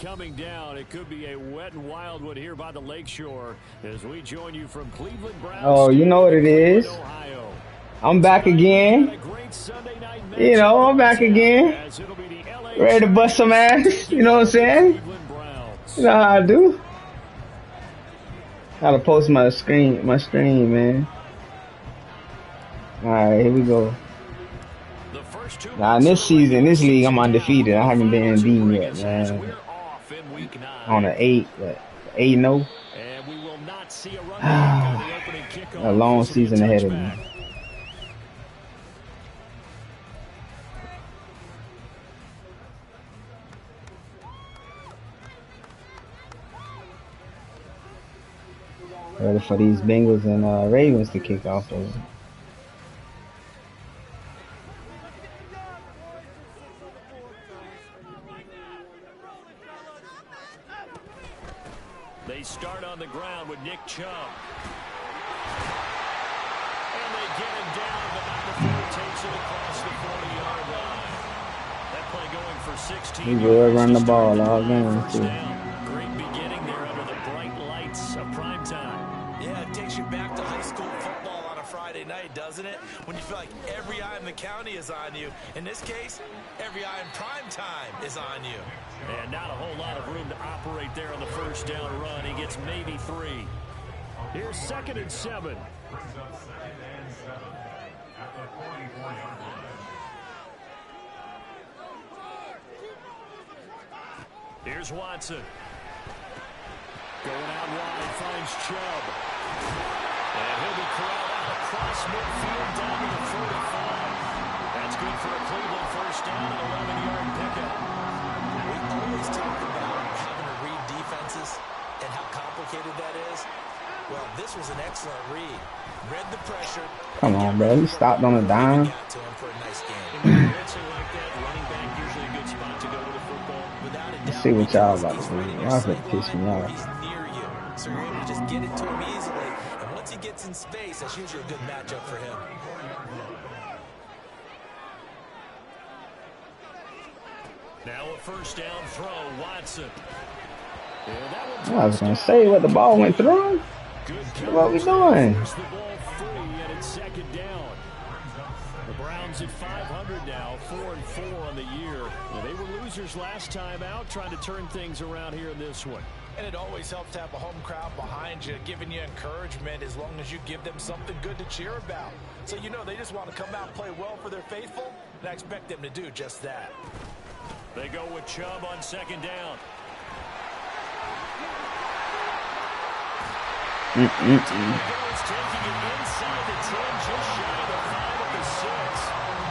coming down. It could be a wet and wild one here by the lakeshore as we join you from Cleveland Browns. Oh, you know what it is. I'm back again. You know, I'm back again. Ready to bust some ass. You know what I'm saying? You know how I do. Gotta post my screen, man. All right, here we go. Now in this season, this league, I'm undefeated. I haven't been beaten yet, man. On an 8-0. A long season ahead of me. Ready for these Bengals and Ravens to kick off though. They start on the ground with Nick Chubb. And they get him down, but number 4 takes it across the 40-yard line. That play going for 16 yards. He will run the ball all game too. Great beginning there under the bright lights of prime time. Yeah, it takes you back to high school football on a Friday night, doesn't it? When you feel like every eye in the county is on you. In this case, every eye in prime time is on you. And not a whole lot of room to operate there on the first down run. He gets maybe 3. Here's 2nd and 7. Here's Watson. Going out wide, finds Chubb. And he'll be corralled out across midfield down to the 45. That's good for a Cleveland first down and 11-yard pickup. We always talk about having to read defenses and how complicated that is. Well, this was an excellent read. Read the pressure. Come on, bro. He stopped on a dime. Let's see what y'all about to do. Y'all gonna piss me off. He's near you, so you're able to just get it to him easily. And once he gets in space, that's usually a good matchup for him. Now a first down throw, Watson. I was gonna say what the ball went through. What are we doing? The ball free and it's 2nd down. The Browns at 500 now, 4-4 on the year. Well, they were losers last time out, trying to turn things around here in this one. And it always helps to have a home crowd behind you, giving you encouragement as long as you give them something good to cheer about. So you know they just want to come out and play well for their faithful, and I expect them to do just that. They go with Chubb on 2nd down. Taking it inside the 10, just shy of the 5 of the 6.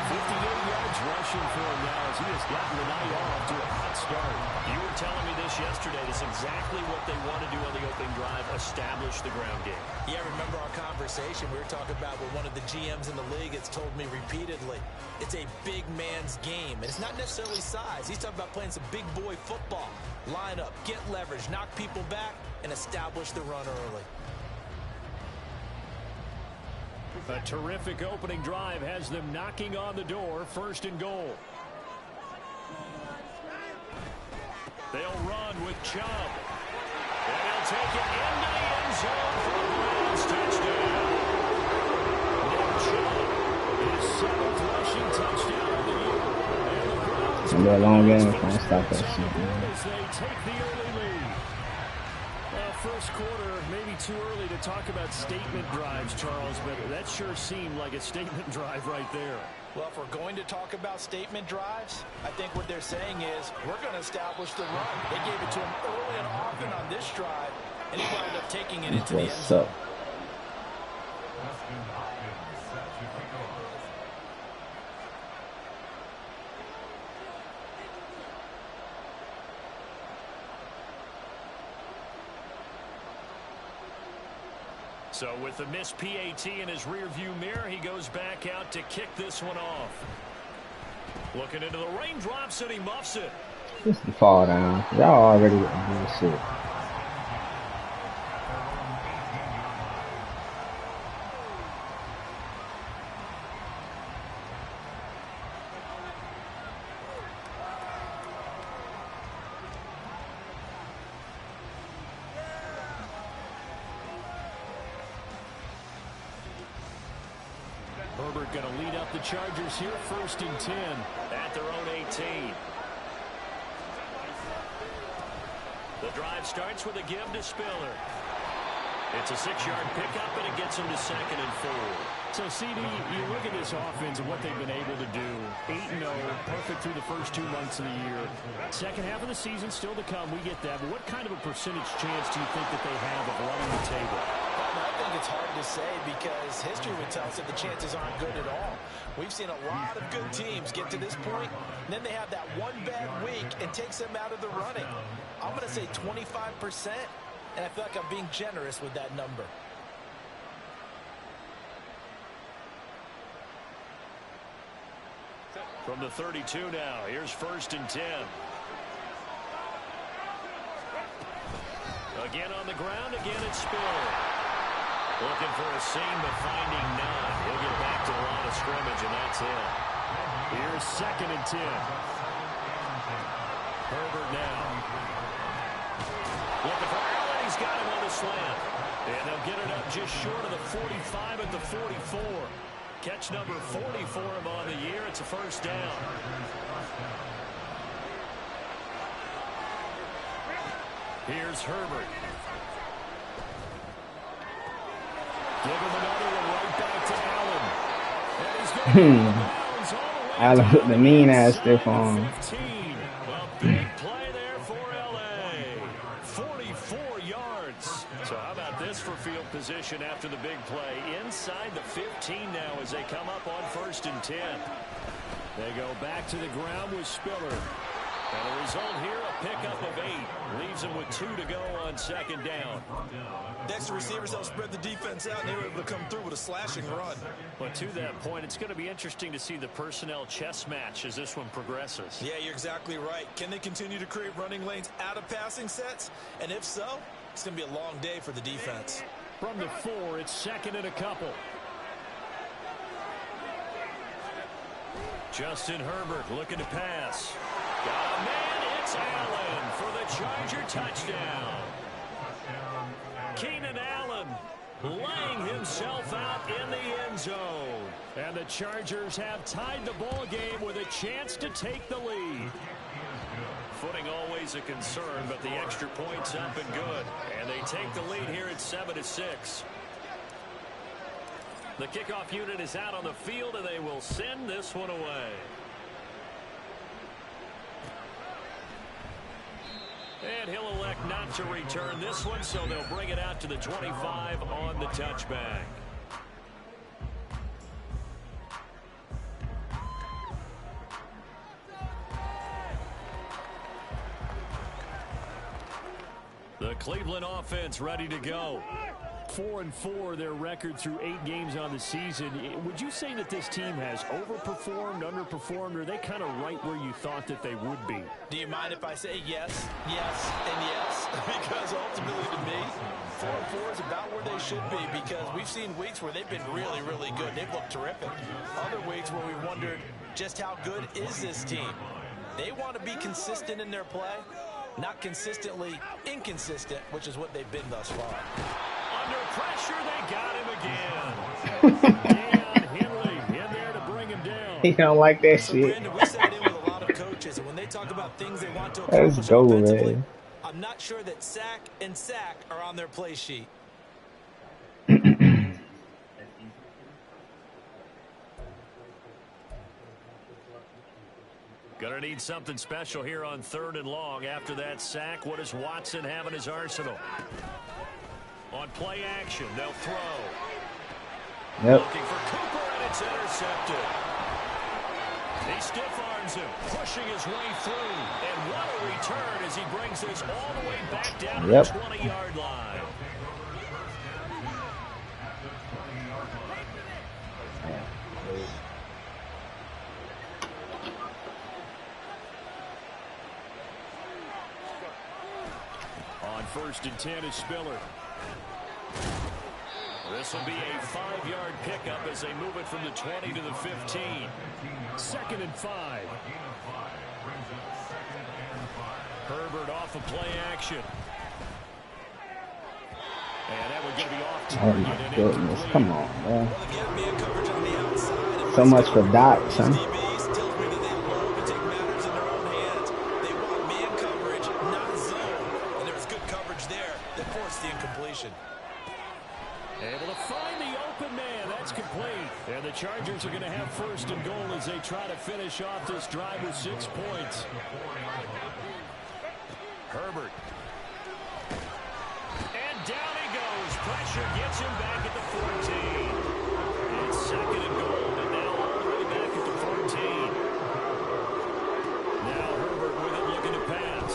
58 yards rushing for him now as he has gotten the night off to a hot start. You were telling me this yesterday. This is exactly what they want to do on the opening drive, establish the ground game. Yeah, remember our conversation we were talking about with one of the GMs in the league. It's told me repeatedly, it's a big man's game. And it's not necessarily size. He's talking about playing some big boy football. Line up, get leverage, knock people back, and establish the run early. A terrific opening drive has them knocking on the door, 1st and goal. They'll run with Chubb. And they'll take it into the end zone for the Browns touchdown. Nick Chubb, his 7th rushing touchdown of the year. And the Browns It's gonna be a long game if I don't stop that shit, man. as they take the early lead. First quarter, maybe too early to talk about statement drives, Charles, but that sure seemed like a statement drive right there. Well, if we're going to talk about statement drives, I think what they're saying is we're going to establish the run. They gave it to him early and often on this drive, and he wound up taking it into the end zone. So with the missed PAT in his rearview mirror, he goes back out to kick this one off. Looking into the raindrops, and he muffs it. Just to fall down. Y'all already doing shit. going to lead up the Chargers here, 1st and 10 at their own 18. The drive starts with a give to Spiller. It's a 6-yard pickup, and it gets him to 2nd and 4. So, CD, you look at this offense and what they've been able to do. 8-0, perfect through the first 2 months of the year. Second half of the season still to come. We get that. But what kind of a percentage chance do you think that they have of running the table? I think it's hard to say because history would tell us that the chances aren't good at all. We've seen a lot of good teams get to this point, and then they have that one bad week and takes them out of the running. I'm going to say 25%, and I feel like I'm being generous with that number. From the 32 now, here's 1st and 10. Again on the ground, again it's Spiller. Looking for a seam, but finding none. He'll get back to the line of scrimmage, and that's it. Here's 2nd and 10. Herbert now. Looking for Allen. He's got him on the slant. And they'll get it up just short of the 45 at the 44. Catch number 40 for him on the year. It's a 1st down. Here's Herbert. Give him another one right back to Allen. And he's going to bounds all the way Allen put the mean ass stiff on. 15. A big play there for L.A. 44 yards. So how about this for field position after the big play? Inside the 15 now as they come up on 1st and 10. They go back to the ground with Spiller. And the result here, a pickup of 8. Leaves them with 2 to go on 2nd down. Next, the receivers help spread the defense out, and they were able to come through with a slashing run. But to that point, it's going to be interesting to see the personnel chess match as this one progresses. Yeah, you're exactly right. Can they continue to create running lanes out of passing sets? And if so, it's going to be a long day for the defense. From the 4, it's 2nd and a couple. Justin Herbert looking to pass. Got a man, it's Allen for the Charger touchdown. Keenan Allen laying himself out in the end zone. And the Chargers have tied the ball game with a chance to take the lead. Footing always a concern, but the extra point's up and good. And they take the lead here at 7-6. The kickoff unit is out on the field, and they will send this one away. And he'll elect not to return this one, so they'll bring it out to the 25 on the touchback. The Cleveland offense ready to go. 4-4 their record through 8 games on the season. Would you say that this team has overperformed, underperformed, or are they kind of right where you thought that they would be? Do you mind if I say yes, yes, and yes? Because ultimately to me, 4-4 is about where they should be, because we've seen weeks where they've been really, really good. They've looked terrific. Other weeks where we wondered just how good is this team. They want to be consistent in their play, not consistently inconsistent, which is what they've been thus far. Under pressure, they got him again. Dan Henley in there to bring him down. He don't like that So, shit. Brandon, we sat in with a lot of coaches, and when they talk about things they want to Let's accomplish go, offensively, man. I'm not sure that sack and sack are on their play sheet. Gonna need something special here on 3rd and long. After that sack, what does Watson have in his arsenal? On play action, they'll throw. Yep. Looking for Cooper, and it's intercepted. He stiff arms him, pushing his way through. And what a return as he brings this all the way back down to the 20-yard line. On 1st and 10 is Spiller. This will be a 5-yard pickup as they move it from the 20 to the 15. 2nd and 5. Herbert off of play action. And that would get me off Oh target my and goodness, incomplete. come on, bro. Well, if you have man coverage on the outside, and So much for dots, these huh? DBs tells me that they love to take matters in their own hands. They want man coverage, not zone. And there was good coverage there that forced the incompletion. Able to find the open man. That's complete. And the Chargers are going to have first and goal as they try to finish off this drive with 6 points. Herbert. And down he goes. Pressure gets him back at the 14. It's second and goal, and now all the way back at the 14. Now Herbert with it looking to pass.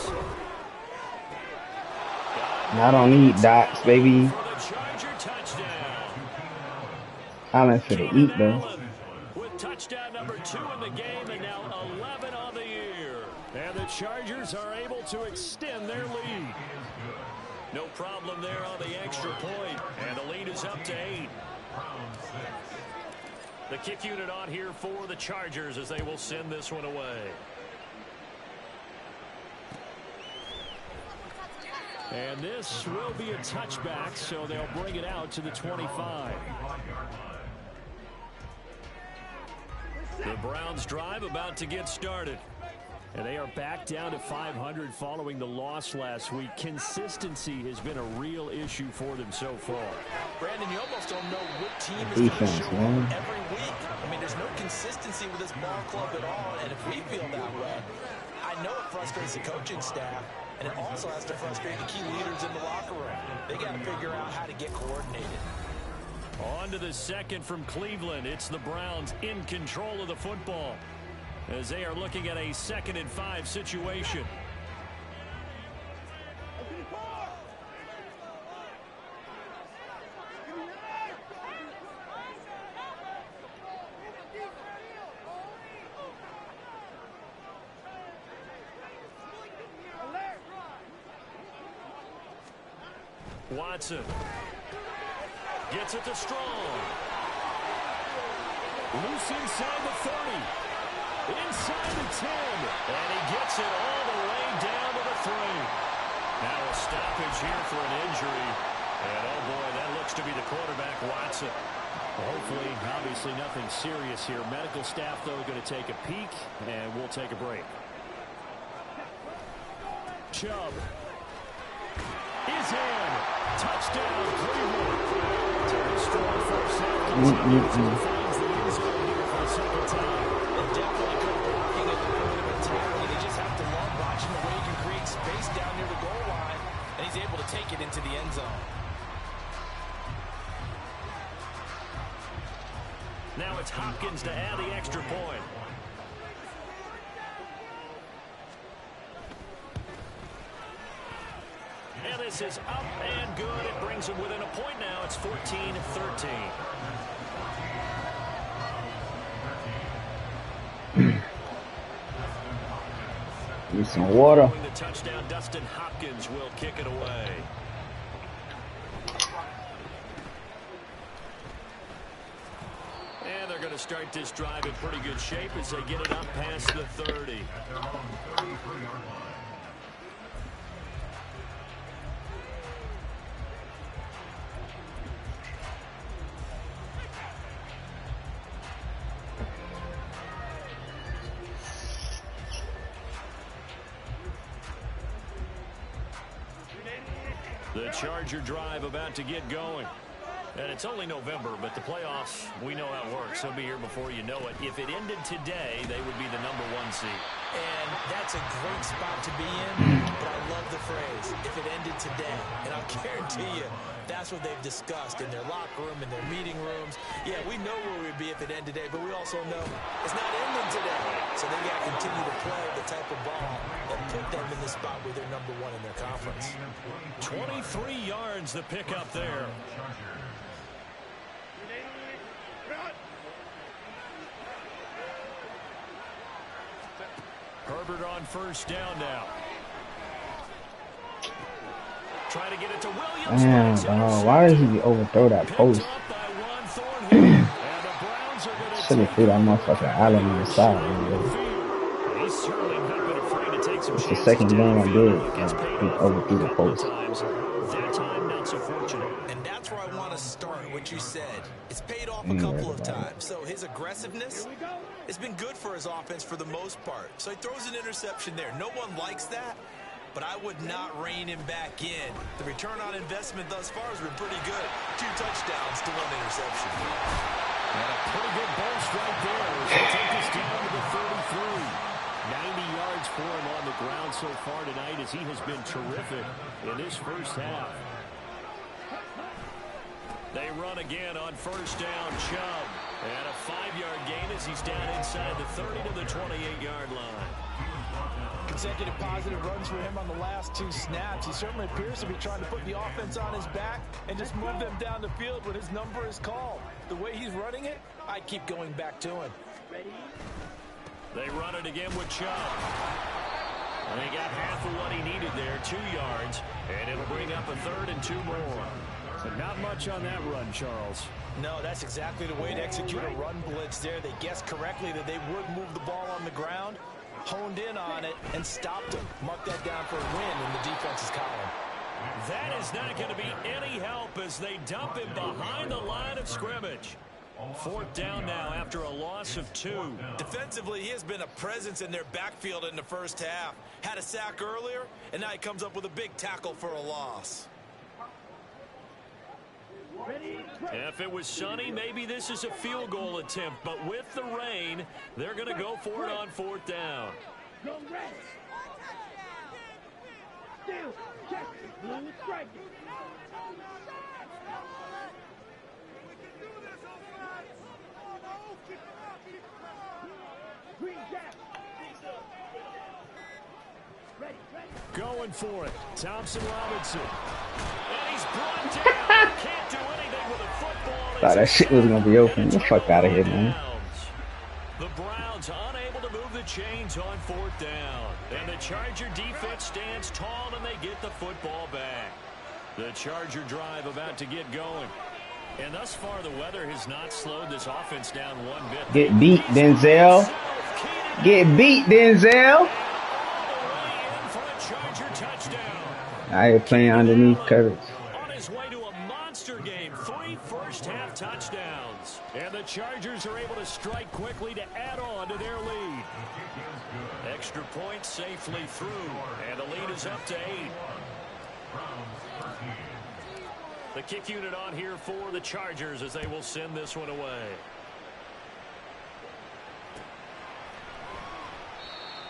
I don't need dots, baby. Allen for the eat, though. With touchdown number 2 in the game and now 11 on the year. And the Chargers are able to extend their lead. No problem there on the extra point. And the lead is up to 8. The kick unit on here for the Chargers as they will send this one away. And this will be a touchback, so they'll bring it out to the 25. The Browns drive about to get started. And they are back down to 500 following the loss last week. Consistency has been a real issue for them so far. Brandon, you almost don't know what team is going to show up every week. I mean, there's no consistency with this ball club at all. And if we feel that way, I know it frustrates the coaching staff. And it also has to frustrate the key leaders in the locker room. They got to figure out how to get coordinated. On to the second from Cleveland. It's the Browns in control of the football as they are looking at a 2nd and 5 situation. Watson gets it to Strong. Loose inside the 30. Inside the 10. And he gets it all the way down to the 3. Now a stoppage here for an injury. And oh boy, that looks to be the quarterback, Watson. Well, hopefully, obviously nothing serious here. Medical staff, though, going to take a peek, and we'll take a break. Chubb is in. Touchdown, Cleveland. Terry Strong first half. Finds the end zone here for the second time. They're definitely good blocking at the point of attack. They just have to love watching the way he can create space down near the goal line, and he's able to take it into the end zone. Now it's Hopkins to add the extra point. And this is up and good. It brings them within a point now. It's 14-13. Need some water. The touchdown, Dustin Hopkins will kick it away. And they're going to start this drive in pretty good shape as they get it up past the 30. The Charger drive about to get going. And it's only November, but the playoffs, we know how it works. They'll be here before you know it. If it ended today, they would be the #1 seed. And that's a great spot to be in, but I love the phrase, if it ended today. And I'll guarantee you, that's what they've discussed in their locker room, in their meeting rooms. Yeah, we know where we'd be if it ended today, but we also know it's not ending today. So they got to continue to play the type of ball that put them in the spot where they're #1 in their conference. 23 yards the pickup there. Herbert on first down now. Try to get it to Williams. Damn, why did he overthrow that post? Should have threw that motherfucker Allen on the side. He's certainly not been afraid to take some it's the second game I did. He overthrew the post. That time, not so fortunate. And that's where I want to start, what you said. It's paid off a couple of times. So his aggressiveness has been good for his offense for the most part. So he throws an interception there. No one likes that, but I would not rein him back in. The return on investment thus far has been pretty good. 2 touchdowns to 1 interception. And a pretty good burst right there as they take us down to the 33. 90 yards for him on the ground so far tonight as he has been terrific in this first half. They run again on first down, Chubb. And a 5-yard gain as he's down inside the 30 to the 28-yard line. Consecutive positive runs for him on the last 2 snaps. He certainly appears to be trying to put the offense on his back and just move them down the field when his number is called. The way he's running it, I keep going back to him. They run it again with Chubb. And they got half of what he needed there, 2 yards. And it'll bring up a 3rd and 2 more. So not much on that run, Charles. No, that's exactly the way to execute a run blitz there. They guessed correctly that they would move the ball on the ground, honed in on it, and stopped him. Mark that down for a win in the defense's column. That is not going to be any help as they dump him behind the line of scrimmage. 4th down now after a loss of 2. Defensively, he has been a presence in their backfield in the first half. Had a sack earlier, and now he comes up with a big tackle for a loss. If it was sunny, maybe this is a field goal attempt. But with the rain, they're going to go for it on 4th down. Going for it. Thompson Robinson. And he's brought down. Can't do anything with a football. Thought that shit was going to be open. Get the fuck out of here, man. The Browns unable to move the chains on 4th down. And the Charger defense stands tall and they get the football back. The Charger drive about to get going. And thus far, the weather has not slowed this offense down one bit. Get beat, Denzel. Get beat, Denzel. I ain't playing underneath coverage. On his way to a monster game, 3 first-half touchdowns. And the Chargers are able to strike quickly to add on to their lead. Extra point safely through, and the lead is up to 8. The kick unit on here for the Chargers as they will send this one away.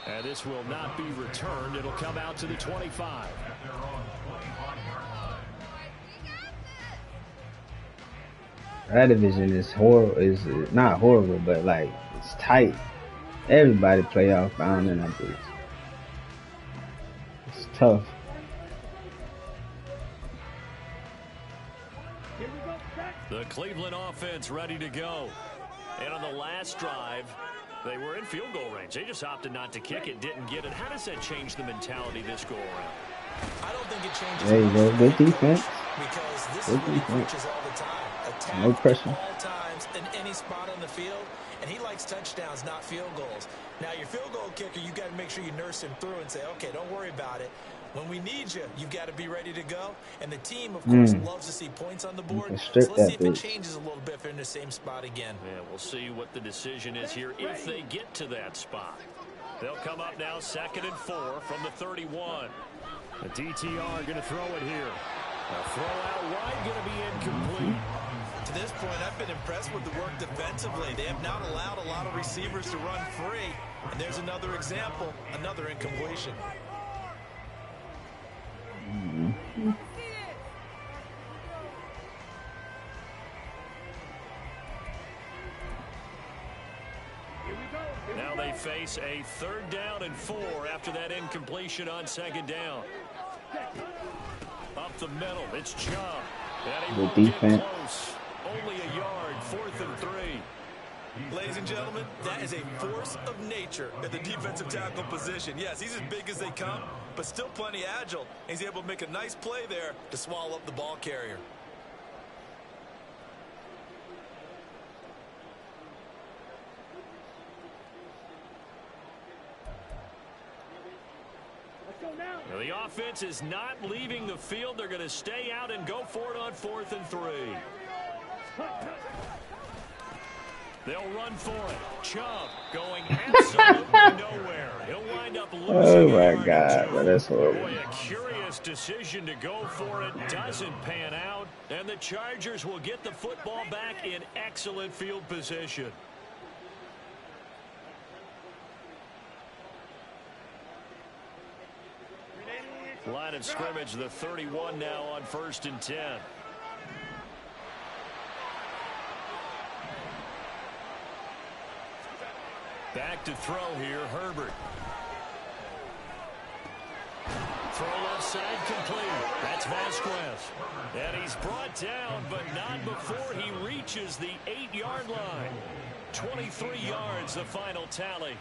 And this will not be returned. It'll come out to the 25. That division is horrible. Is not horrible, but like it's tight. Everybody playoff bound in that bitch. It's tough. The Cleveland offense ready to go. And on the last drive, they were in field goal range. They just opted not to kick it, didn't get it. How does that change the mentality this go around? I don't think it changes. There you go. Good defense. Because this is what he preaches all the time. Attack no pressure. all times in any spot on the field. And he likes touchdowns, not field goals. Now, your field goal kicker, you got to make sure you nurse him through and say, okay, don't worry about it. When we need you, you've got to be ready to go. And the team, of course, loves to see points on the board. So let's see if it changes a little bit if they're in the same spot again. Yeah, we'll see what the decision is here if they get to that spot. They'll come up now 2nd and 4 from the 31. The DTR going to throw it here. A throw out wide going to be incomplete. To this point, I've been impressed with the work defensively. They have not allowed a lot of receivers to run free. And there's another example, another incompletion. Now they face a 3rd down and 4 after that incompletion on 2nd down. Up the middle, it's Chubb. The defense. Only a yard, 4th and 3. Ladies and gentlemen, that is a force of nature at the defensive tackle position. Yes, he's as big as they come, but still plenty agile. He's able to make a nice play there to swallow up the ball carrier. Let's go now. Well, the offense is not leaving the field. They're going to stay out and go for it on 4th and 3. They'll run for it. Chubb going absolutely nowhere. He'll wind up losing. Oh my God, that's horrible. Boy, a curious decision to go for it doesn't pan out, and the Chargers will get the football back in excellent field position. Line of scrimmage, the 31 now on 1st and 10. Back to throw here, Herbert. Throw left side complete. That's Vasquez. And he's brought down, but not before he reaches the 8-yard line. 23 yards, the final tally.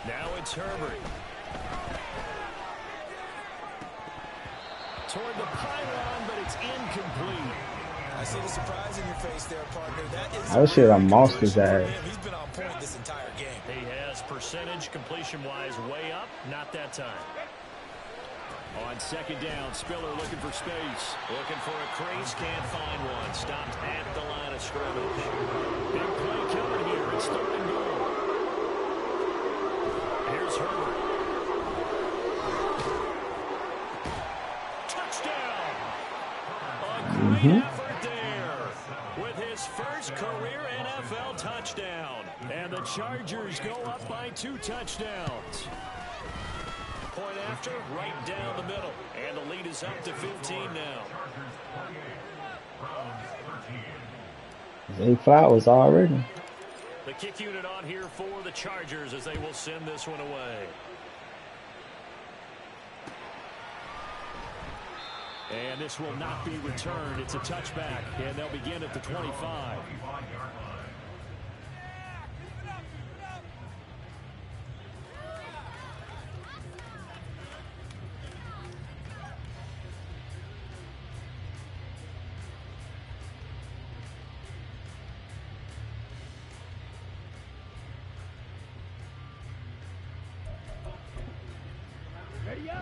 Now it's Herbert. Toward the pylon, but it's incomplete. I see the surprise in your face there, partner. That is I should have mossed his ass. He's been on point this entire game. He has percentage completion-wise way up. Not that time. On 2nd down, Spiller looking for space. Looking for a crease, can't find one. Stopped at the line of scrimmage. Big play coming here. It's 3rd and goal. Here's Herbert. Touchdown! A great effort there with his first career NFL touchdown. And the Chargers go up by 2 touchdowns. Point after, right down the middle. And the lead is up to 15 now. Zay Flowers already. The kick unit on here for the Chargers as they will send this one away. And this will not be returned. It's a touchback, and they'll begin at the 25.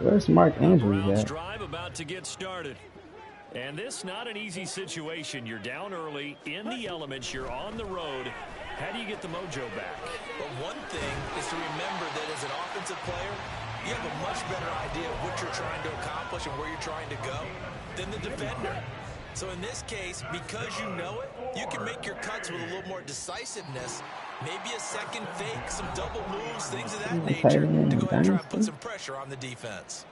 Where's Mark Andrews Browns at? drive about to get started. And this not an easy situation. You're down early, in the elements, you're on the road. How do you get the mojo back? But one thing is to remember that as an offensive player, you have a much better idea of what you're trying to accomplish and where you're trying to go than the defender. So in this case, because you know it, you can make your cuts with a little more decisiveness. Maybe a second fake, some double moves, things of that nature to go ahead and try and put some pressure on the defense.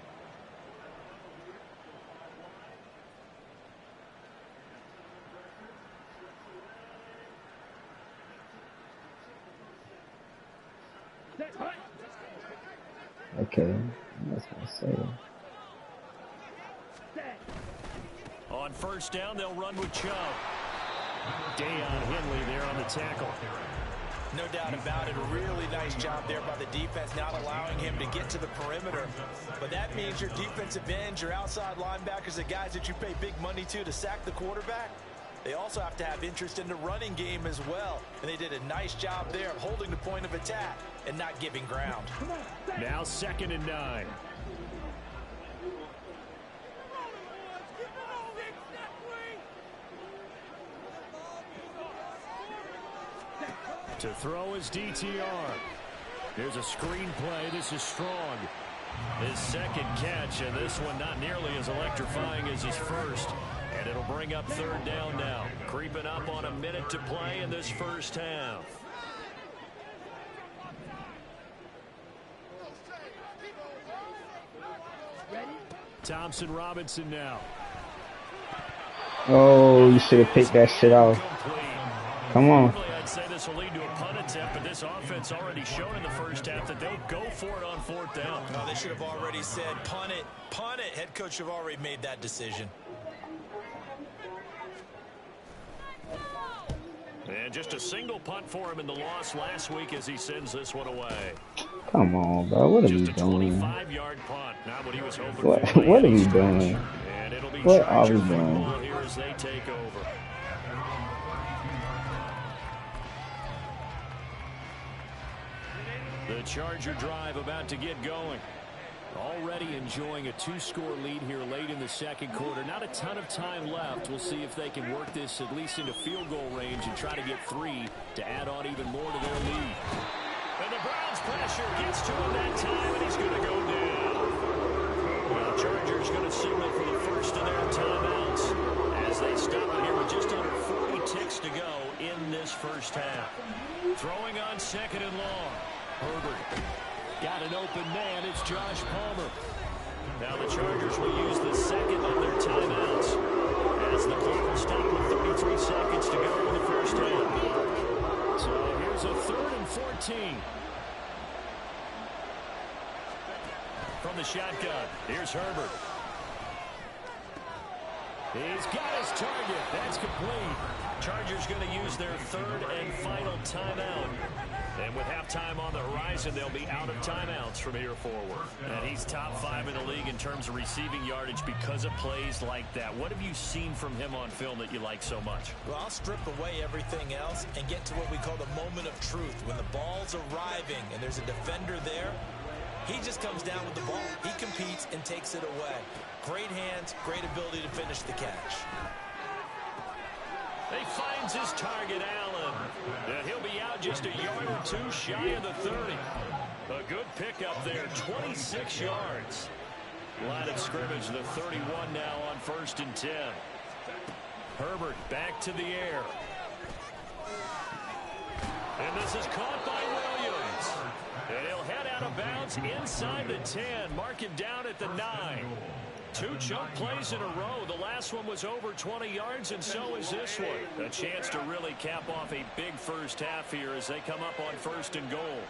Okay, that's what I say. On 1st down, they'll run with Chubb. Deion Henley there on the tackle. No doubt about it. A really nice job there by the defense, not allowing him to get to the perimeter. But that means your defensive ends, your outside linebackers, the guys that you pay big money to sack the quarterback, they also have to have interest in the running game as well. And they did a nice job there of holding the point of attack and not giving ground. Now 2nd and 9. To throw is DTR. Here's a screen play. This is Strong. His 2nd catch, and this one not nearly as electrifying as his first. And it'll bring up 3rd down now. Creeping up on a minute to play in this first half. Thompson Robinson now. Oh, you should have picked that shit off. Come on. Normally I'd say this will lead to a punt attempt, but this offense already shown in the first half that they'll go for it on 4th down. No, they should have already said punt it, punt it. Head coach should have already made that decision. And just a single punt for him in the loss last week as he sends this one away. Come on, bro. What are we Just a doing? 25-yard punt. Not what he was hoping What, for. what are we doing? And it'll be What are Charger we doing? football here as they take over. The Charger drive about to get going. Already enjoying a 2-score lead here late in the second quarter. Not a ton of time left. We'll see if they can work this at least into field goal range and try to get 3 to add on even more to their lead. And the Browns pressure gets to him that time, and he's going to go down. Well, Chargers going to signal for the first of their timeouts as they stop it here with just under 40 ticks to go in this first half. Throwing on second and long. Herbert. Got an open man. It's Josh Palmer. Now the Chargers will use the second of their timeouts as the clock will stop with 33 seconds to go in the first half. So here's a 3rd and 14. From the shotgun, here's Herbert. He's got his target. That's complete. Chargers going to use their 3rd and final timeout. And with halftime on the horizon, they'll be out of timeouts from here forward. And he's top 5 in the league in terms of receiving yardage because of plays like that. What have you seen from him on film that you like so much? Well, I'll strip away everything else and get to what we call the moment of truth. When the ball's arriving and there's a defender there, he just comes down with the ball. He competes and takes it away. Great hands, great ability to finish the catch. He finds his target, Allen. And he'll be out just a yard or 2 shy of the 30. A good pickup there, 26 yards. Line of scrimmage, the 31 now on 1st and 10. Herbert back to the air. And this is caught by Williams. And he'll head out of bounds inside the 10. Mark him down at the 9. 2 chunk plays in a row. The last one was over 20 yards, and so is this one. A chance to really cap off a big first half here as they come up on 1st and goal.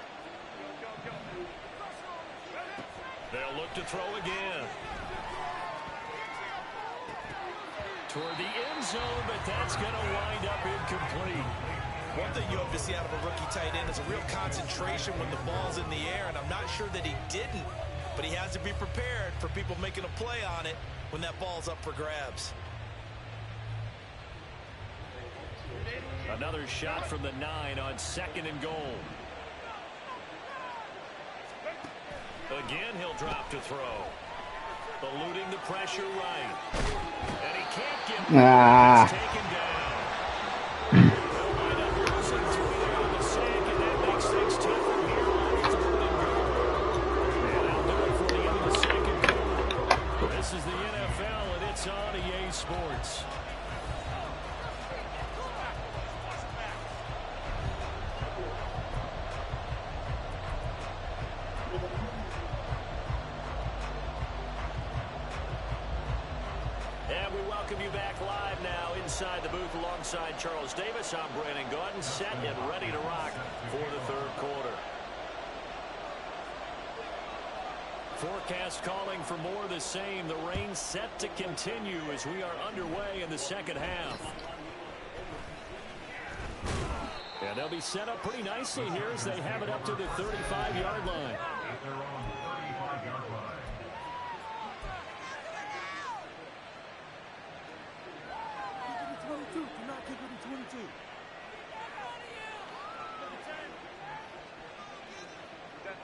They'll look to throw again. Toward the end zone, but that's going to wind up incomplete. One thing you hope to see out of a rookie tight end is a real concentration when the ball's in the air, and I'm not sure that he didn't. But he has to be prepared for people making a play on it when that ball's up for grabs. Another shot from the 9 on 2nd and goal. Again, he'll drop to throw. Eluding the pressure right. And he can't get taken down. They'll wind up losing 3 there on the sack, and that makes things tougher here on 3rd and goal. And that'll do it for the end of the second quarter. This is the NFL, and it's on EA Sports. And we welcome you back live now inside the booth alongside Charles Davis. I'm Brandon Gaudin, set and ready to rock for the 3rd quarter. Forecast calling for more of the same. The rain set to continue as we are underway in the second half. And they'll be set up pretty nicely here as they have it up to the 35-yard line.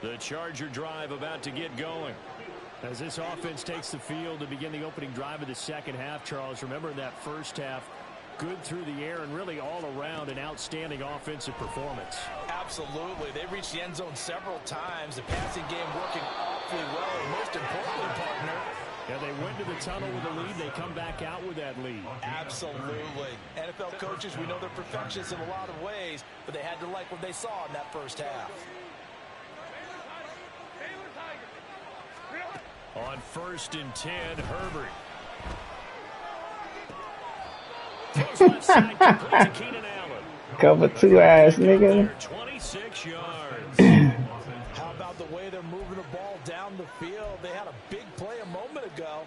The Charger drive about to get going. As this offense takes the field to begin the opening drive of the second half, Charles, remember that first half, good through the air and really all around an outstanding offensive performance. Absolutely. They reached the end zone several times. The passing game working awfully well. And most importantly, partner, yeah, they went to the tunnel with a lead. They come back out with that lead. Absolutely. NFL coaches, we know they're perfectionists in a lot of ways, but they had to like what they saw in that first half. On 1st and 10, Herbert. Throws left side complete to Keenan Allen. Cover 2 ass nigga. 26 yards. How about the way they're moving the ball down the field? They had a big play a moment ago.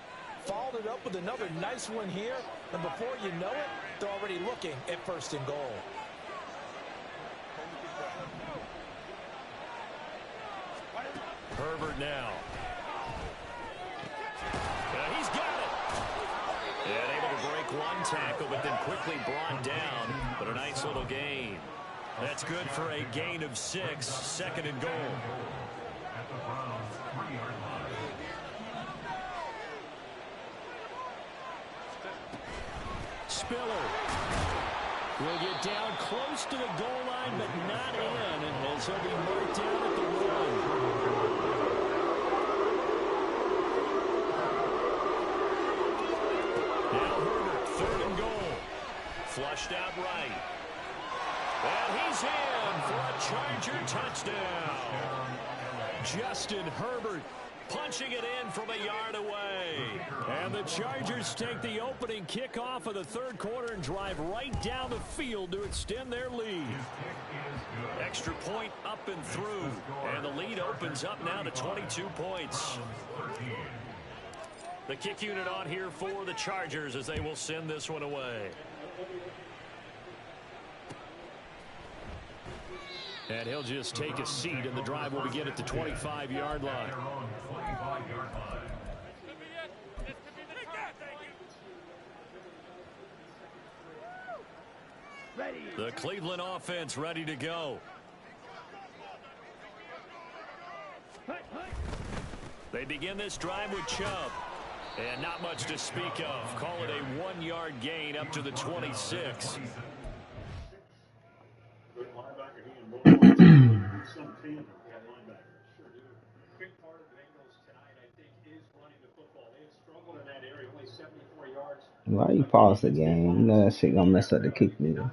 Followed it up with another nice one here. And before you know it, they're already looking at 1st and goal. Herbert now. He's got it. And able to break one tackle, but then quickly brought down. But a nice little gain. That's good for a gain of 6, 2nd and goal. Spiller will get down close to the goal line, but not in, as he'll be marked down at the 1. Now Herbert, 3rd and goal. Flushed out right. And he's in for a Charger touchdown. Justin Herbert punching it in from a yard away. And the Chargers take the opening kickoff of the 3rd quarter and drive right down the field to extend their lead. Extra point up and through. And the lead opens up now to 22 points. The kick unit on here for the Chargers as they will send this one away. And he'll just take a seat, and the drive will begin at the 25-yard line. The Cleveland offense ready to go. They begin this drive with Chubb. And not much to speak of. Call it a 1-yard gain up to the 26. Why you pause the game? You know that shit gonna mess up the kick meter.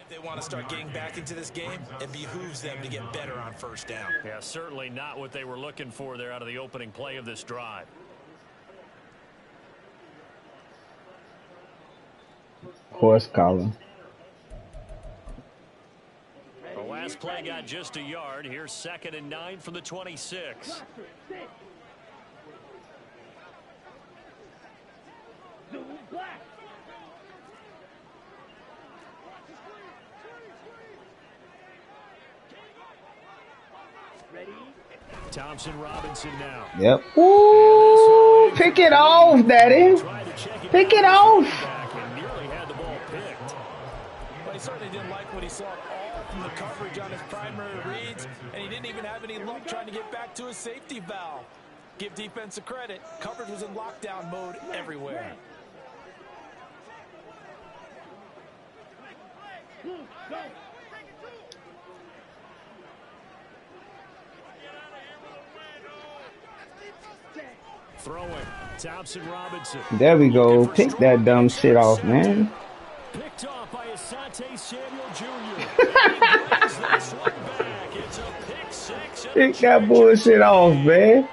If they want to start getting back into this game, it behooves them to get better on 1st down. Yeah, certainly not what they were looking for there out of the opening play of this drive. Horse collar. The last play got just a yard. Here's 2nd and 9 from the 26. Thompson Robinson now. Yep. Ooh, pick it off, Daddy. Pick it off. But he certainly didn't like what he saw all from the coverage on his primary reads, and he didn't even have any luck trying to get back to his safety valve. Give defense a credit. Coverage was in lockdown mode everywhere. Throwing. Thompson Robinson. There we go. Pick that dumb shit off, man. Picked off by Asante Samuel Jr. Pick that bullshit off, man.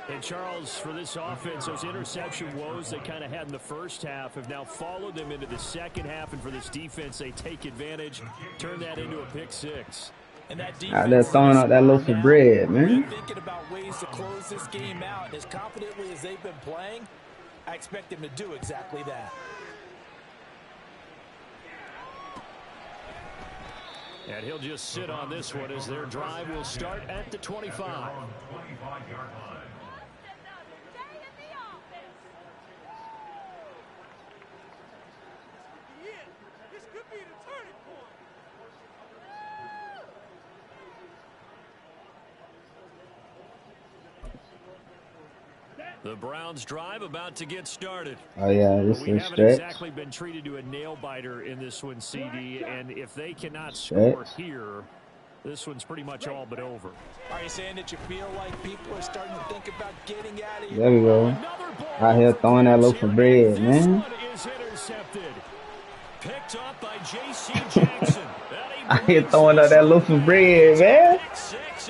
And Charles, for this offense, those interception woes they kind of had in the first half have now followed them into the second half. And for this defense, they take advantage, turn that into a pick 6. And that Out there throwing out that loaf of bread, man. Thinking about ways to close this game out, and as confidently as they've been playing, I expect them to do exactly that. And he'll just sit on this one as their drive will start at the 25. The Browns drive about to get started. Oh yeah, this We is haven't stretch. exactly been treated to a nail biter in this one, CD, and if they cannot score here, this one's pretty much all but over. Are you saying that you feel like people are starting to think about getting out of here? There we go. Out here throwing that loaf of bread, man. Is intercepted. Picked up by J.C. Jackson. Out here throwing out that loaf of bread, man.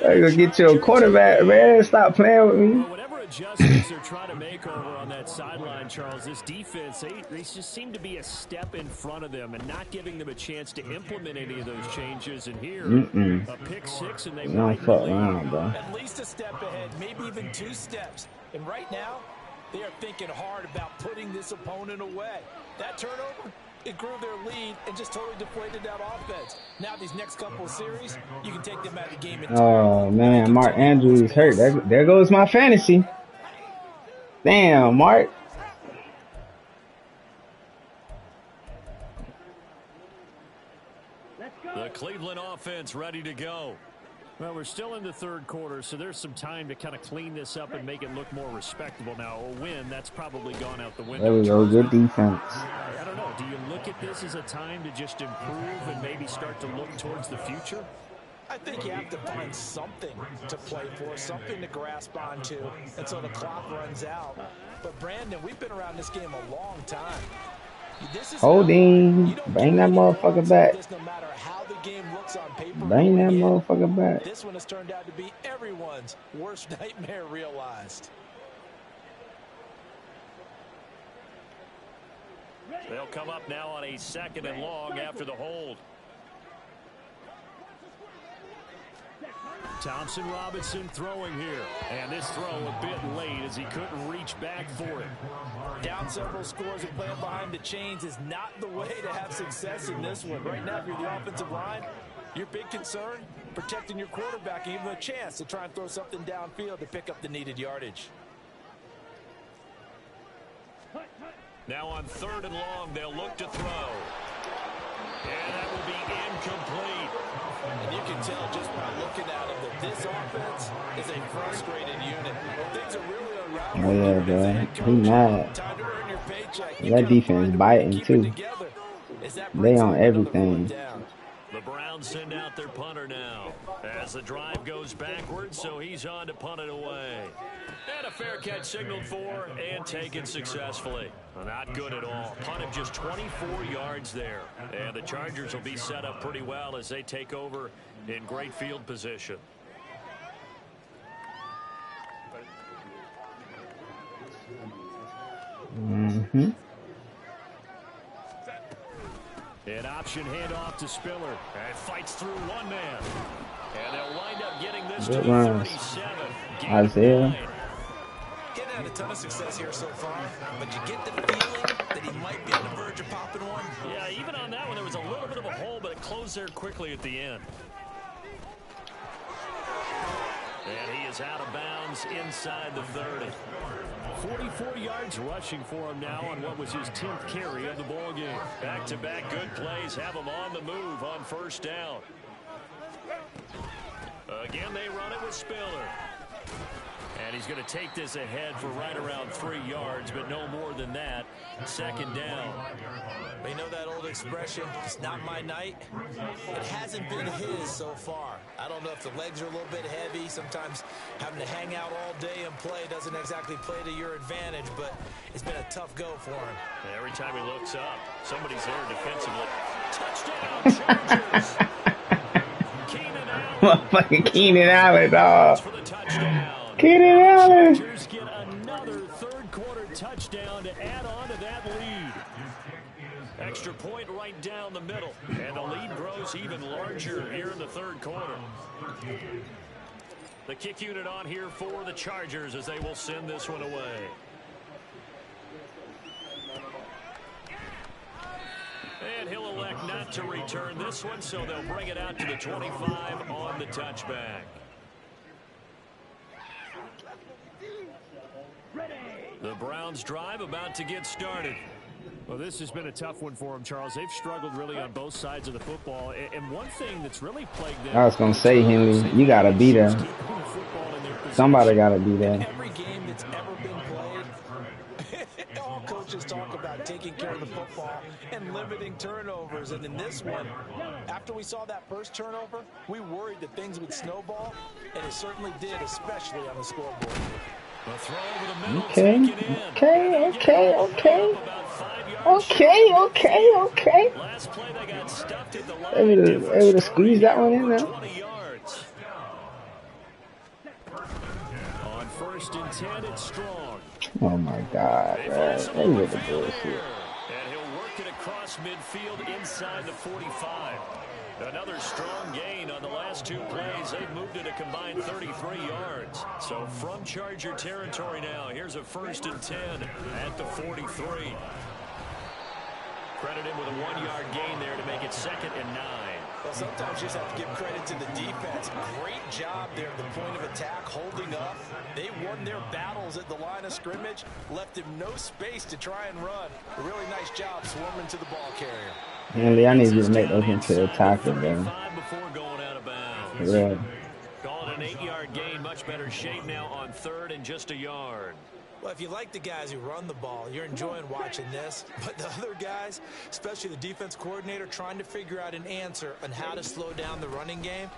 I gonna get you a quarterback, man. Stop playing with me. Whatever adjustments they're trying to make over on that sideline, Charles, this defense, they just seem to be a step in front of them and not giving them a chance to implement any of those changes. And here, a pick 6, and they don't fuck around, bro. At least a step ahead, maybe even 2 steps. And right now, They are thinking hard about putting this opponent away. That turnover, it grew their lead and just totally deflated that offense. Now these next couple of series, you can take them out of the game entirely. Oh man, Mark Andrews hurt. There goes my fantasy. Damn, Mark. The Cleveland offense ready to go. Well, we're still in the third quarter, so there's some time to kind of clean this up and make it look more respectable. Now, a win, that's probably gone out the window. There we go. Good defense. I don't know. Do you look at this as a time to just improve and maybe start to look towards the future? I think you have to find something to play for, something to grasp onto until the clock runs out. But, Brandon, we've been around this game a long time. Holding. Bring that motherfucker back. No matter how the game looks on paper, bring that motherfucker back. This one has turned out to be everyone's worst nightmare realized. They'll come up now on a 2nd and long after the hold. Thompson Robinson throwing here. And this throw a bit late as he couldn't reach back for it. Down several scores and playing behind the chains is not the way to have success in this one. Right now, if you're the offensive line, your big concern, protecting your quarterback and giving him a chance to try and throw something downfield to pick up the needed yardage. Now on 3rd and long, they'll look to throw. And that will be incomplete. And you can tell just by looking at him that this offense is a frustrated unit. Things are really unraveling. Oh, yeah, bro. He mad. That defense biting, too. They on everything. The Browns send out their punter now as the drive goes backwards, so he's on to punt it away. And a fair catch signaled for and taken successfully. Well, not good at all. Punt of just 24 yards there. And the Chargers will be set up pretty well as they take over in great field position. Mm-hmm. An option handoff to Spiller. And fights through one man. And they'll wind up getting this Good to runs. 37. Isaiah. Getting had a ton of success here so far, but you get the feeling that he might be on the verge of popping one. Yeah, even on that one, there was a little bit of a hole, but it closed there quickly at the end. And he is out of bounds inside the 30. 44 yards rushing for him now on what was his 10th carry of the ball game. Back-to-back good plays have him on the move on 1st down. Again, they run it with Spiller. And he's going to take this ahead for right around 3 yards, but no more than that. 2nd down. You know that old expression, it's not my night? It hasn't been his so far. I don't know if the legs are a little bit heavy. Sometimes having to hang out all day and play doesn't exactly play to your advantage, but it's been a tough go for him. Every time he looks up, somebody's there defensively. Touchdown, Chargers! Keenan Allen. Motherfucking Keenan Allen, dog. For the touchdown. Keenan Allen. Chargers get another 3rd quarter touchdown to add on to that lead. Extra point right down the middle. And the lead grows even larger here in the 3rd quarter. The kick unit on here for the Chargers as they will send this one away. And he'll elect not to return this one, so they'll bring it out to the 25 on the touchback. The Browns drive about to get started. Well, this has been a tough one for them, Charles. They've struggled really on both sides of the football. And one thing that's really plagued them... I was going to say, Henry, you got to be there. Somebody got to be there. Every game that's ever been played, all coaches talk about taking care of the football and limiting turnovers. And in this one, after we saw that first turnover, we worried that things would snowball, and it certainly did, especially on the scoreboard. Okay. Last play they got stuffed at the line. Able to squeeze that one in there. 20 yards. On 1st and 10, it's Strong. Oh my God, man. They with the bullshit. And he'll work it across midfield inside the 45. Another strong gain on the last 2 plays. They've moved it a combined 33 yards. So from Charger territory now, here's a 1st and 10 at the 43. Credit him with a 1-yard gain there to make it 2nd and 9. Well, sometimes you just have to give credit to the defense. Great job there at the point of attack, holding up. They won their battles at the line of scrimmage, left him no space to try and run. A really nice job swarming to the ball carrier. Man, I need to make those into a tackle, man. Before going out of bounds. Yeah. Calling an 8-yard gain, much better shape now on 3rd and just a yard. Well, if you like the guys who run the ball, you're enjoying watching this. But the other guys, especially the defense coordinator, trying to figure out an answer on how to slow down the running game,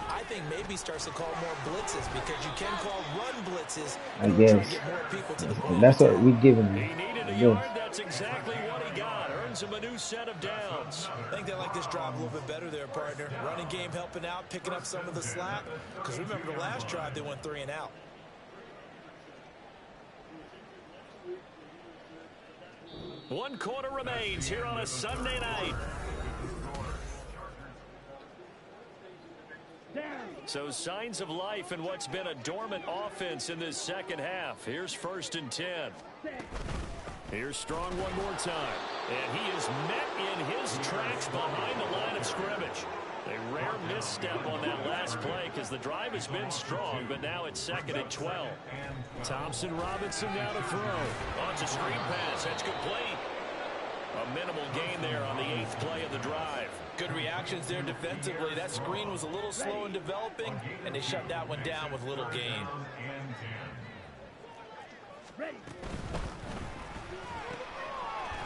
I think maybe starts to call more blitzes, because you can call run blitzes. I guess. Get more people to the ball. That's what we giving him. He needed a yard. That's exactly what he got. Earns him a new set of downs. I think they like this drive a little bit better there, partner. Running game helping out, picking up some of the slack. Because remember the last drive, they went 3 and out. One quarter remains here on a Sunday night. So signs of life in what's been a dormant offense in this second half. Here's 1st and 10. Here's Strong one more time. And he is met in his tracks behind the line of scrimmage. A rare misstep on that last play, because the drive has been strong, but now it's 2nd and 12. Thompson Robinson now to throw. Launch a screen pass. That's complete. A minimal gain there on the 8th play of the drive. Good reactions there defensively. That screen was a little slow in developing, and they shut that one down with little gain.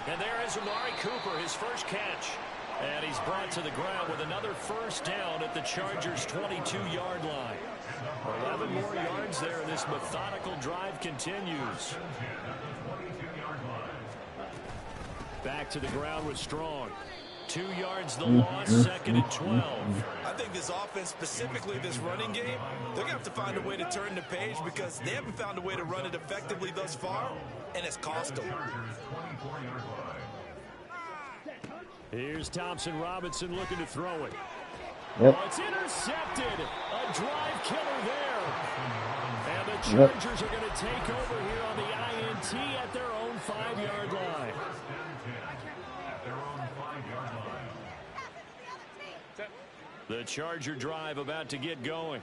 And there is Amari Cooper, his first catch. And he's brought to the ground with another 1st down at the Chargers' 22-yard line. 11 more yards there, and this methodical drive continues. Back to the ground with Strong. 2 yards the loss, 2nd and 12. I think this offense, specifically this running game, they're going to have to find a way to turn the page, because they haven't found a way to run it effectively thus far, and it's cost them. Here's Thompson Robinson looking to throw it. Yep. Oh, it's intercepted. A drive killer there. And the Chargers are going to take over here on the INT at their own 5-yard line. The Charger drive about to get going.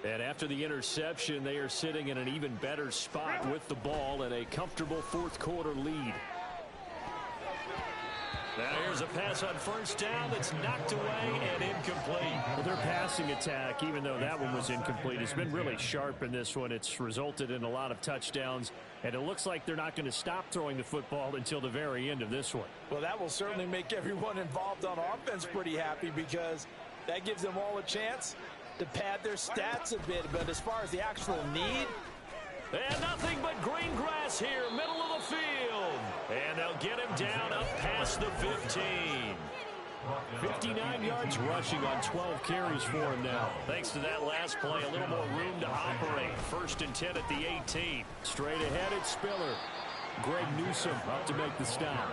And after the interception, they are sitting in an even better spot with the ball and a comfortable 4th quarter lead. Now here's a pass on 1st down that's knocked away and incomplete. Well, their passing attack, even though that one was incomplete, has been really sharp in this one. It's resulted in a lot of touchdowns, and it looks like they're not going to stop throwing the football until the very end of this one. Well, that will certainly make everyone involved on offense pretty happy, because that gives them all a chance to pad their stats a bit. But as far as the actual need, and nothing but green grass here, middle of the field. And they'll get him down up past the 15. 59 yards rushing on 12 carries for him now. Thanks to that last play, a little more room to operate. 1st and 10 at the 18. Straight ahead, it's Spiller. Greg Newsome up to make the stop.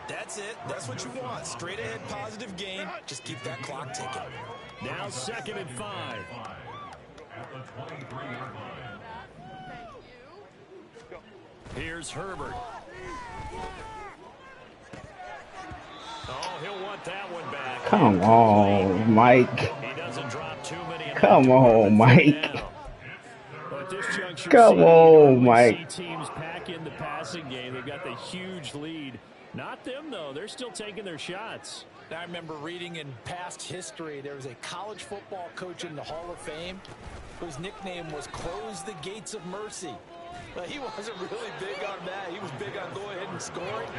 that's it. That's what you want. Straight ahead, positive gain. Just keep that clock ticking. Now 2nd and 5. Here's Herbert. Oh, he'll want that one back. Come on, Mike. He doesn't drop too many. Come on, Mike. At this juncture, Come on, Mike. See teams pack in the passing game. They've got the huge lead. Not them, though. They're still taking their shots. I remember reading in past history, there was a college football coach in the Hall of Fame whose nickname was Close the Gates of Mercy. But he wasn't really big on that. He was big on go ahead and scoring.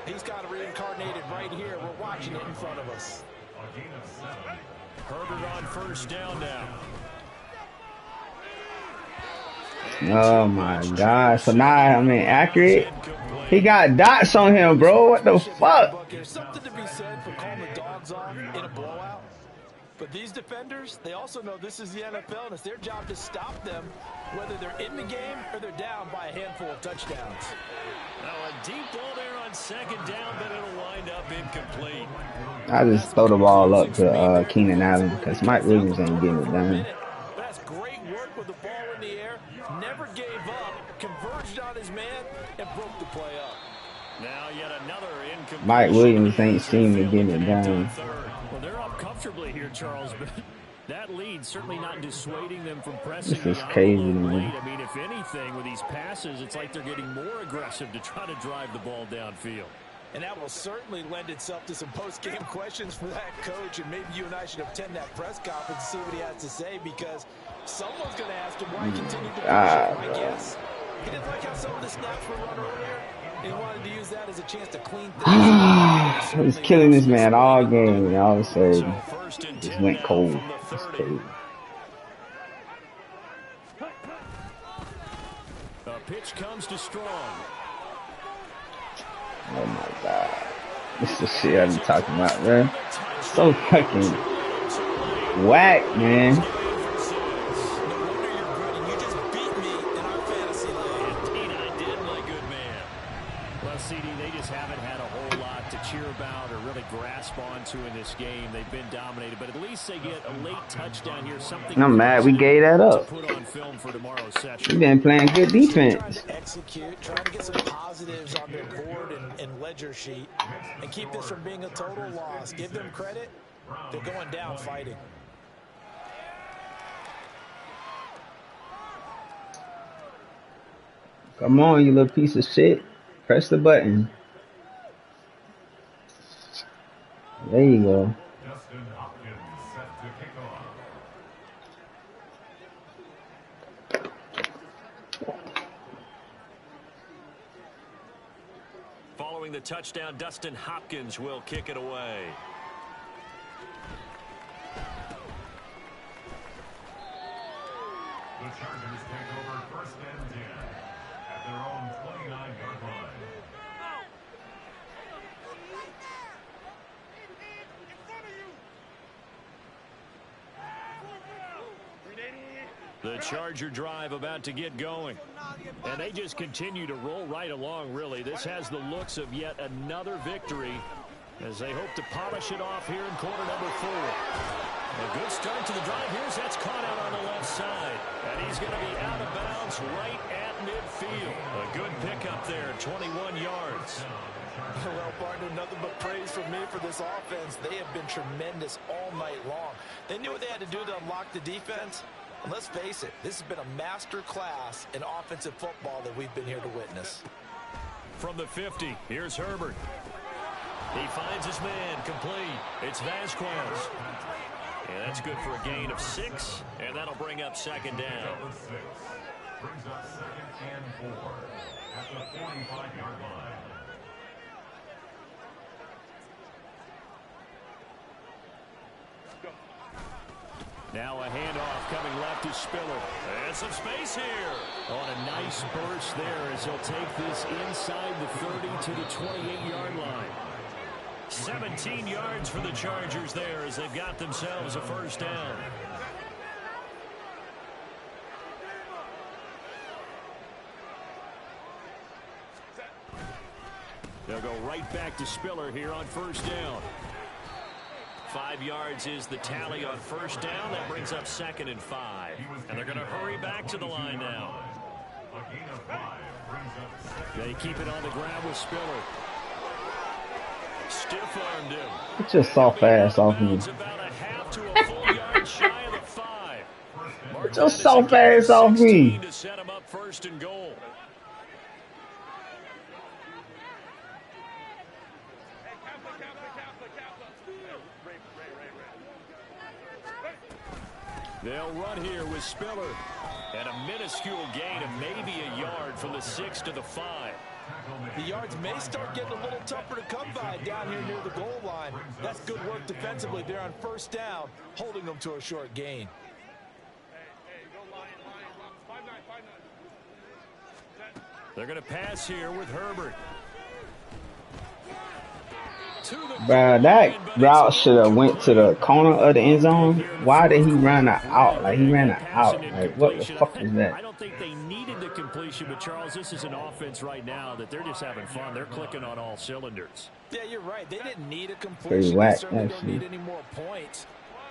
He's kind of reincarnated right here. We're watching it in front of us. Herbert on 1st down now. Oh my God. So now, I mean, accurate. He got dots on him, bro. What the fuck? There's something to be said for calling the dogs off in a blowout. But these defenders, they also know this is the NFL, and it's their job to stop them, whether they're in the game or they're down by a handful of touchdowns. Now a deep ball there on on second down, but it'll wind up incomplete. I just throw the ball up to Keenan Allen because Mike Williams ain't getting it done. But that's great work with the ball in the air. Never gave up, converged on his man, and broke the play up. Now yet another incomplete. Mike Williams ain't seem to get it done. Well, they're up comfortably here, Charles, but that lead certainly not dissuading them from pressing. This is crazy, man. I mean, if anything, with these passes, it's like they're getting more aggressive to try to drive the ball downfield. And that will certainly lend itself to some post-game questions for that coach, and maybe you and I should attend that press conference and see what he has to say, because someone's going to ask him why he continued to push it. My guess, he didn't like how some of the snaps were run earlier. He wanted to use that as a chance to clean things up. I was killing this man all game, and all of a sudden, just went cold. It's crazy. A pitch comes to Strong. Oh my God. This is the shit I've been talking about, man. So fucking whack, man. About or really grasp onto in this game. They've been dominated, but at least they get a late touchdown here. Something I'm mad we gave that up. Put on film for tomorrow's session. We've been playing good defense. Trying to execute, trying to get some positives on their board and ledger sheet, and keep this from being a total loss. Give them credit. They're going down fighting. Come on, you little piece of shit. Press the button. There you go. Following the touchdown, Dustin Hopkins will kick it away. The Chargers take over 1st and 10 at their own 29-yard line. The Charger drive about to get going. And they just continue to roll right along, really. This has the looks of yet another victory as they hope to polish it off here in quarter number 4. A good start to the drive. Here's that's caught out on the left side. And he's going to be out of bounds right at midfield. A good pickup there, 21 yards. Well, partner, nothing but praise from me for this offense. They have been tremendous all night long. They knew what they had to do to unlock the defense. And let's face it, this has been a master class in offensive football that we've been here to witness. From the 50, here's Herbert. He finds his man, complete. It's Vasquez. And that's good for a gain of 6, and that'll bring up second down. Brings up 2nd and 4 at the 45-yard line. Now a handoff coming left to Spiller. And some space here. On a nice burst there as he'll take this inside the 30 to the 28-yard line. 17 yards for the Chargers there as they've got themselves a first down. They'll go right back to Spiller here on first down. 5 yards is the tally on first down. That brings up 2nd and 5. And they're going to hurry back to the line now. A gain of 5 brings up 2nd. They keep it on the ground with Spiller. Stiff-armed him. Get your soft ass off me. About a half to a full yard shy of the 5. Get your soft ass off me. To set him up 1st and goal. They'll run here with Spiller. And a minuscule gain of maybe a yard from the 6 to the 5. The yards may start getting a little tougher to come by down here near the goal line. That's good work defensively there on first down, holding them to a short gain. They're going to pass here with Herbert. Bruh, that route should have went to the corner of the end zone. Why did he run her out? Like, he ran her out. Like, what the fuck was that? I don't think they needed the completion, but Charles, this is an offense right now that they're just having fun. They're clicking on all cylinders. Yeah, you're right. They didn't need a completion. Pretty whack, they certainly don't actually. need any more points.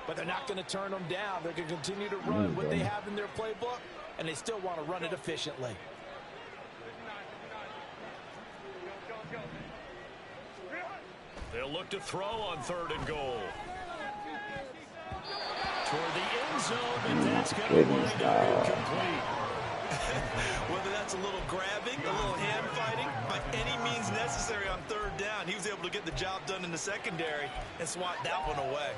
But they're not going to turn them down. They're going to continue to run what they have in their playbook, and they still want to run it efficiently. They'll look to throw on 3rd and goal. Toward the end zone, and that's going to wind up incomplete. Whether that's a little grabbing, a little hand fighting, by any means necessary on 3rd down, he was able to get the job done in the secondary and swat that one away.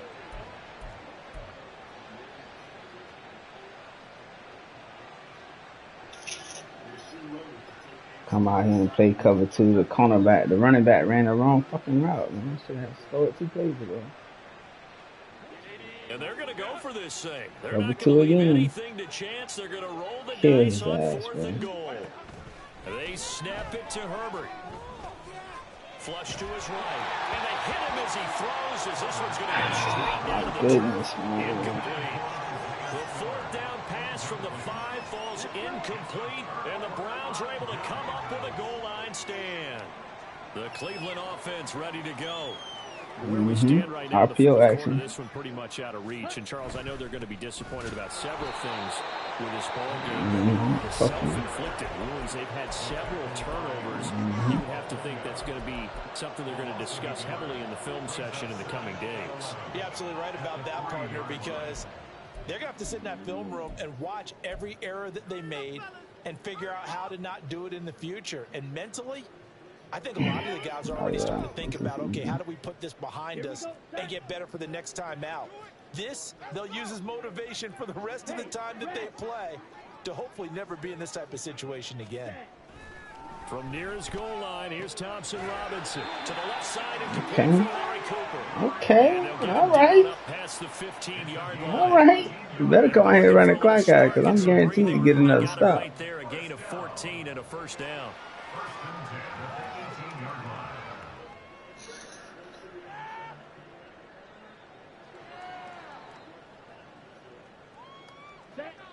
Come out here and play cover 2. The cornerback, the running back ran the wrong fucking route, man. Should have scored 2 plays ago. And they're going to go for this thing. They're Cover not 2 going to leave again. anything to chance. They're going to roll the Kill dice his on ass, 4th man. and goal. They snap it to Herbert. Flush to his right. And they hit him as he throws, as this one's going to get straight down to the Goodness, turf. man. Incomplete. The 4th down pass from the 5 falls incomplete, and the Browns are able to come up with a goal line stand. The Cleveland offense ready to go. Where we stand right now, the RPO fourth action. quarter, this one pretty much out of reach. And Charles, I know they're going to be disappointed about several things with this ball game. The self-inflicted wounds, they've had several turnovers. You would have to think that's going to be something they're going to discuss heavily in the film session in the coming days. You're absolutely right about that, partner, because they're going to have to sit in that film room and watch every error that they made and figure out how to not do it in the future. And mentally, I think a lot of the guys are already starting to think about, okay, how do we put this behind us and get better for the next time out? This, they'll use as motivation for the rest of the time that they play to hopefully never be in this type of situation again. From near his goal line, here's Thompson Robinson to the left side and complete Okay. for Larry Cooper. Okay, And they'll get all him right. down up past the 15-yard line. All right. You better come out here and run the clock out, because I'm guaranteed to get another Got it stop. right there, a gain of 14 and a 1st down.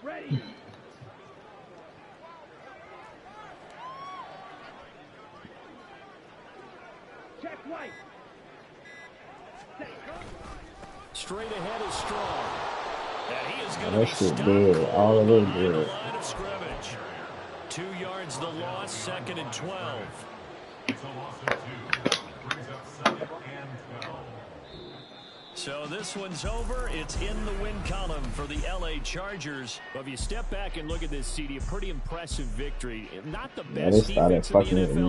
Ready. Check right. Straight ahead is Strong. And he is going That to be shit stopped dead. All the way behind the dead. line of scrimmage. 2 yards the loss, 2nd and 12. It's a loss of 2. Brings up 2nd and 12. So this one's over. It's in the win column for the LA Chargers. Well, if you step back and look at this, CD, a pretty impressive victory. Not the Yeah, they best started defense in the fucking with NFL. me.